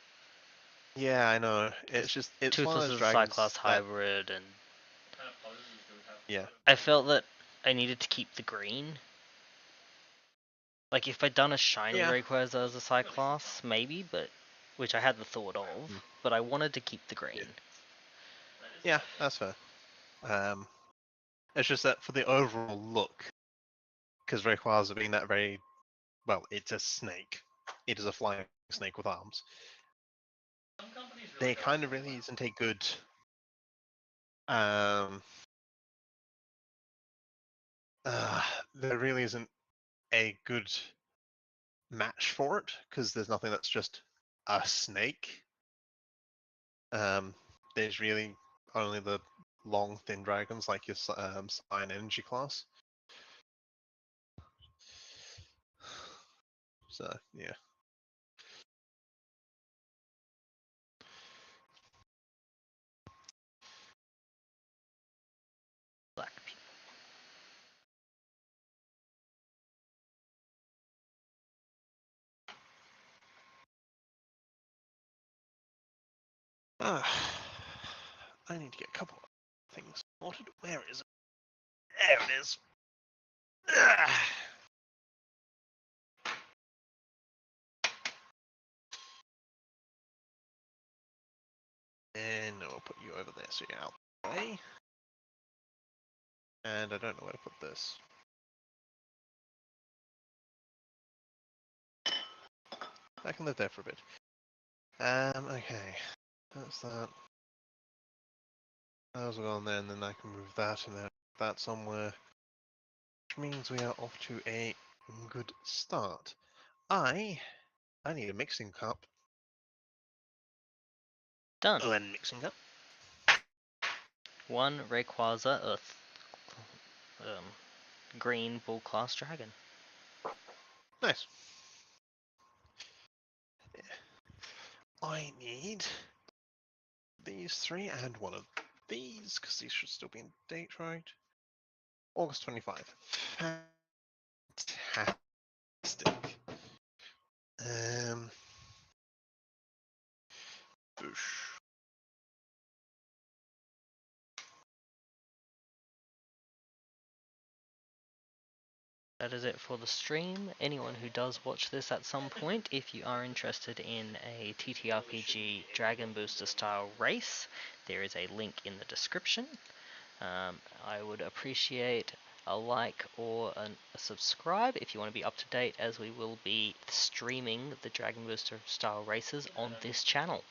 Yeah, I know. It's just it's one of Toothless those is a dragons Psy-Class that hybrid, and What kind of poses do we have? yeah. I felt that I needed to keep the green, Like, if I'd done a shiny Yeah. Rayquaza as a Cyclops, maybe, but which I had the thought of, but I wanted to keep the green. Yeah, that's fair. It's just that for the overall look, because Rayquaza being that very, well, it's a snake. It is a flying snake with arms. There kind of really isn't a good there really isn't a good match for it because there's nothing that's just a snake. There's really only the long, thin dragons like your Cyan Energy class. So yeah. Black people. I need to get a couple of things sorted. Where is it? There it is. And I'll put you over there so you're out the way. And I don't know where to put this. I can live there for a bit. Okay. That's that. Those will go on there, and then I can move that and then that somewhere. Which means we are off to a good start. I need a mixing cup. Done. Oh, and mixing cup. 1 Rayquaza Earth green bull class dragon. Nice. Yeah. I need these 3 and one of these, because these should still be in date, right? August 25. Fantastic. Boosh. That is it for the stream. Anyone who does watch this at some point, if you are interested in a TTRPG Dragon Booster style race, there is a link in the description. I would appreciate a like or a subscribe if you want to be up to date, as we will be streaming the Dragon Booster style races on this channel.